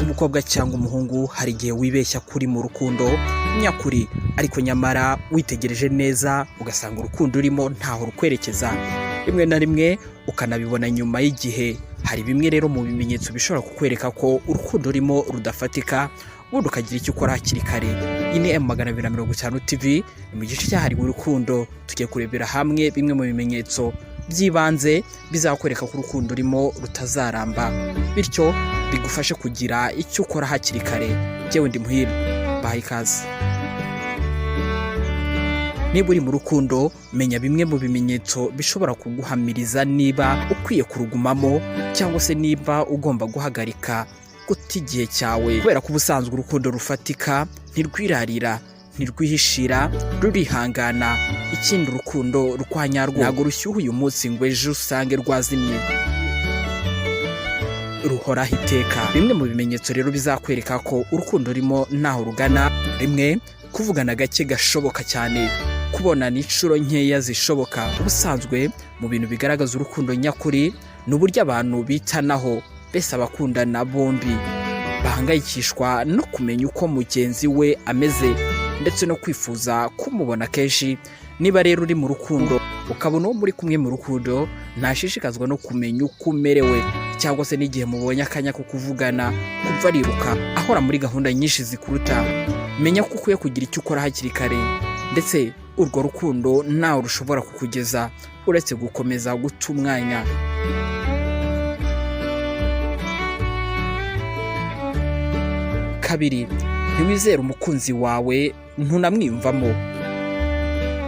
umukobwa cyangwa umuhungu hari igihe wibeshya kuri mu rukundo nyakuri, ariko nyamara witegereje neza ugasanga urukundo urimo ntaho rukwerekeza, rimwe na rimwe ukanabibona nyuma y'igihe. Hari bimwe rero mu bimenyetso bishobora kukwereka ko urukundo urimo rudafatika, ubundi ukagira icyo ukora hakiri kare. Iyi ni M250 TV, mu gice cyahariwe urukundo tugiye kurebera hamwe bimwe mu bimenyetso by'ibanze bizakwereka ko urukundo urimo rutazaramba, bityo bigufashe kugira icyo ukora hakiri kare. Jewe ndi Muhire, baha ikaze. Niba uri mu rukundo, menya bimwe mu bimenyetso bishobora kuguhamiriza niba ukwiye kurugumamo cyangwa se niba ugomba guhagarika guta igihe cyawe, kubera ko ubusanzwe urukundo rufatika ntirwirarira, ntirwihishira, rurihangana. Ikindi urukundo rwanyarwo ntabwo rushyuha uyu munsi ngo ejo usange rwazimye, ruhoraho iteka. Bimwe mu bimenyetso rero bizakwereka ko urukundo rurimo ntaho rugana: rimwe, kuvugana gake gashoboka cyane, kubonana inshuro nkeya zishoboka. Ubusanzwe mu bintu bigaragaza urukundo nyakuri ni uburyo abantu bitanaho, bese abakundana bombi bahangayikishwa no kumenya uko mugenzi we ameze ndetse no kwifuza kumubona kenshi. Niba rero uri mu rukundo ukabona uwo muri kumwe mu rukundo ntashishikazwa no kumenya uko umerewe, cyangwa se n'igihe mubonye akanya ko kuvugana kumva ariruka ahora muri gahunda nyinshi zikuruta, menya ko ukwiye kugira icyo ukora hakiri kare, ndetse urwo rukundo ntawe rushobora kukugeza uretse gukomeza guta umwanya. Kabiri, ntiwizere umukunzi wawe, ntunamwiyumvamo.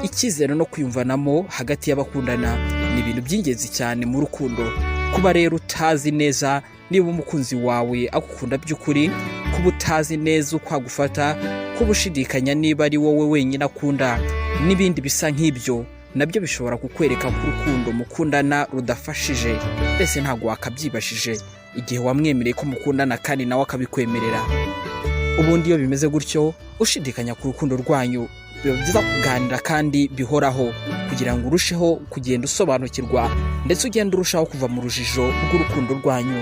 Icyizere no kwiyumvanamo hagati y'abakundana ni ibintu by'ingenzi cyane mu rukundo. Kuba rero utazi neza niba umukunzi wawe agukunda by'ukuri, kuba utazi neza uko agufata, kuba ushidikanya niba ari wowe wenyine akunda, n'ibindi bisa nk'ibyo, nabyo bishobora kukwereka ko urukundo mukundana rudafashije. Mbese ntabwo wakabyibashije igihe wamwemereye ko mukundana kandi nawe akabikwemerera. Ubundi iyo bimeze gutyo, ushidikanya ku rukundo rwanyu, biba byiza kuganira kandi bihoraho kugira ngo urusheho kugenda usobanukirwa ndetse ugenda urushaho kuva mu rujijo rw'urukundo rwanyu.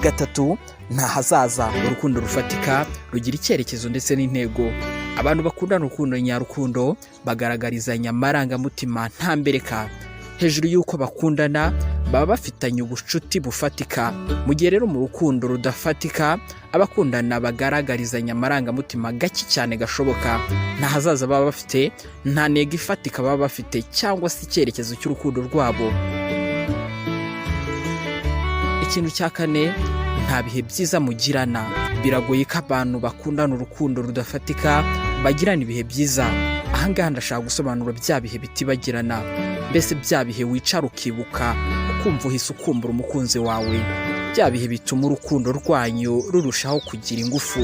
Gatatu, nta hazaza. Urukundo rufatika rugira icyerekezo ndetse n'intego. Abantu bakundana urukundo nyarukundo bagaragarizanya amarangamutima nta mbereka. Hejuru y'uko bakundana baba bafitanye ubucuti bufatika. Mu gihe rero mu rukundo rudafatika abakundana bagaragarizanya amarangamutima gake cyane gashoboka, nta hazaza baba bafite, nta ntego ifatika baba bafite cyangwa se icyerekezo cy'urukundo rwabo. Ikintu cya kane, nta bihe byiza mugirana. Biragoye ko abantu bakundana urukundo rudafatika bagirana ibihe byiza. Ahangaha ndashaka gusobanura bya bihe bitibagirana, mbese bya bihe wicara ukibuka ukumva uhise ukumbura umukunzi wawe, bya bihe bituma urukundo rwanyu rurushaho kugira ingufu.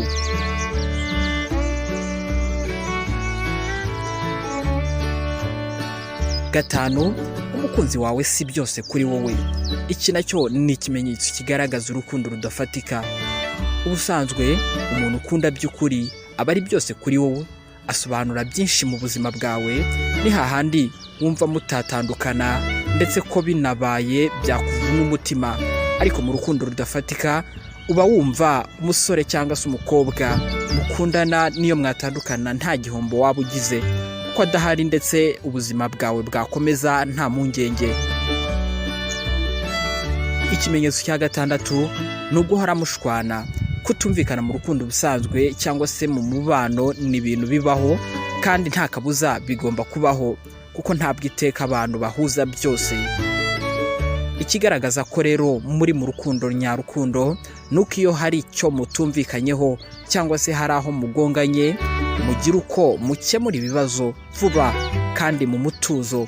Gatanu, umukunzi wawe si byose kuri wowe. Iki nacyo ni ikimenyetso kigaragaza urukundo rudafatika. Ubusanzwe umuntu ukunda by'ukuri aba ari byose kuri wowe, asobanura byinshi mu buzima bwawe, ni hahandi wumva mutatandukana ndetse ko binabaye byakuvuna umutima. Ariko mu rukundo rudafatika uba wumva umusore cyangwa se umukobwa mukundana niyo mwatandukana nta gihombo waba ugize, ko adahari ndetse ubuzima bwawe bwakomeza nta mpungenge. Ikimenyetso cya gatandatu ni uguhora mushwana. Kutumvikana mu rukundo busanzwe cyangwa se mu mubano ni ibintu bibaho kandi nta kabuza bigomba kubaho, kuko ntabwo iteka abantu bahuza byose. Ikigaragaza ko rero muri mu rukundo nyarukundo nuko iyo hari icyo mutumvikanyeho cyangwa se hari aho mugonganye, mugira uko mukemura ibibazo vuba kandi mu mutuzo.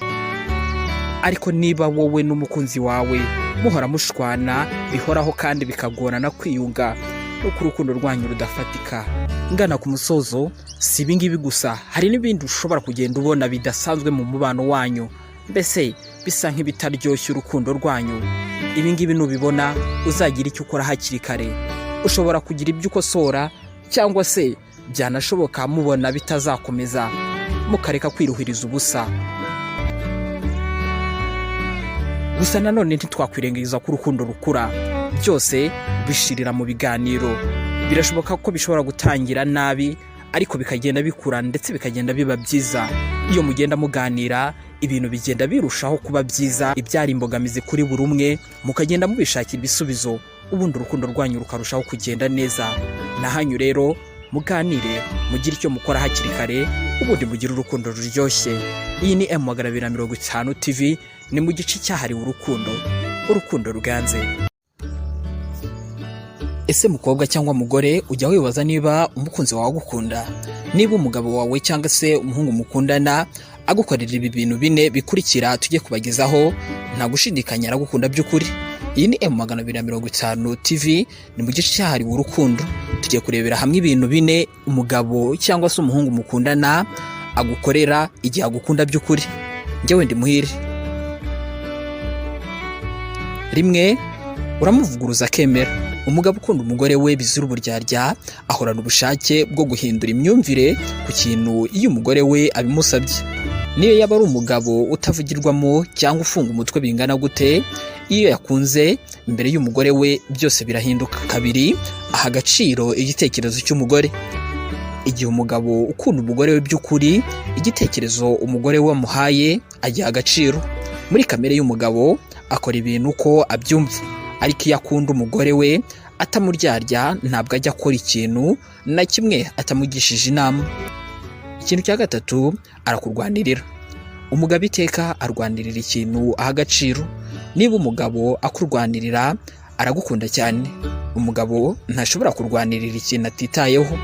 Ariko niba wowe n'umukunzi wawe muhora mushwana bihoraho kandi bikagorana kwiyunga, uko urukundo rwanyu rudafatika. Ngana ku musozo, si ibingibi gusa, hari n'ibindi ushobora kugenda ubona bidasanzwe mu mubano wanyu, mbese bisa nk'ibitaryoshye urukundo rwanyu. Ibingibi nubibona uzagira icyo ukora hakiri kare. Ushobora kugira ibyo ukosora, cyangwa se byanashoboka mubona bitazakomeza, mukareka kwiruhiriza ubusa. Gusa nanone ntitwakwirengagiza ko urukundo rukura. byose bishirira mu biganiro. Birashoboka ko bishobora gutangira nabi ariko bikagenda bikura ndetse bikagenda biba byiza. Iyo mugenda muganira ibintu bigenda birushaho kuba byiza, ibyari imbogamizi kuri buri umwe mukagenda mubishakira ibisubizo, ubundi urukundo rwanyu rukarushaho kugenda neza. Nahanyu rero muganire, mugire icyo mukora hakiri kare, ubundi mugire urukundo ruryoshye. Iyi ni M250 TV, ni mu gice cyahariwe urukundo ruganze. Ese mukobwa cyangwa mugore, ujya wibaza niba umukunzi wawe agukunda? Niba umugabo wawe cyangwa se umuhungu mukundana agukorera ibi bintu bine bikurikira tujye kubagezaho, nta gushidikanya aragukunda by'ukuri. Iyi ni M250 TV, ni mu gice cyahariwe urukundo. Tugiye kurebera hamwe ibintu bine umugabo cyangwa se umuhungu mukundana agukorera igihe agukunda by'ukuri. Njyewe ndi Muhire. Rimwe, uramuvuguruza akemera. Umugabo ukunda umugore we bizira uburyarya ahorana ubushake bwo guhindura imyumvire ku kintu iyo umugore we abimusabye. Niyo yaba ari umugabo utavugirwamo cyangwa ufunga umutwe bingana gute, iyo yakunze imbere y'umugore we byose birahinduka. Kabiri, aha agaciro igitekerezo cy'umugore. Igihe umugabo ukunda umugore we by'ukuri, igitekerezo umugore we amuhaye agiha agaciro. Muri kamere y'umugabo akora ibintu uko abyumva, ariko iyo akunda umugore we atamuryarya ntabwo ajya akora ikintu na kimwe atamugishije inama. Ikintu cya gatatu, arakurwanirira. Umugabo iteka arwanirira ikintu aha agaciro. Niba umugabo akurwanirira aragukunda cyane. Umugabo ntashobora kurwanirira ikintu atitayeho.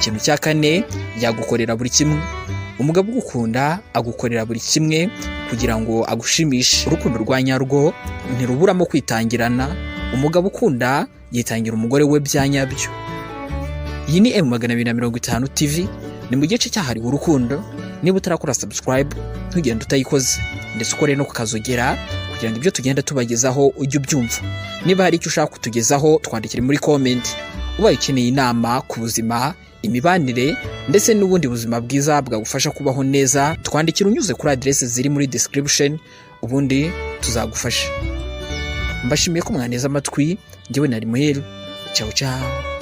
Ikintu cya kane, yagukorera buri kimwe. Umugabo ugukunda agukorera buri kimwe kugira ngo agushimishe. Urukundo rwa nyarwo ntiruburamo kwitangirana. Umugabo ukunda yitangira umugore we bya nyabyo. Iyi ni M250 TV, ni mu gice cyahariwe urukundo. Niba utarakora subscribe ntugende utayikoze, ndetse ukore no kukazogera kugira ngo ibyo tugenda tubagezaho ujye ubyumva. Niba hari icyo ushaka kutugezaho, twandikire muri comment. Ubaye ukeneye inama ku buzima, imibanire ndetse n'ubundi buzima bwiza bwagufasha kubaho neza, twandikira unyuze kuri adresse ziri muri description, ubundi tuzagufasha. Mbashimiye ko mwaneza amatwi. Njyewe nari Muhire. Ciao ciao.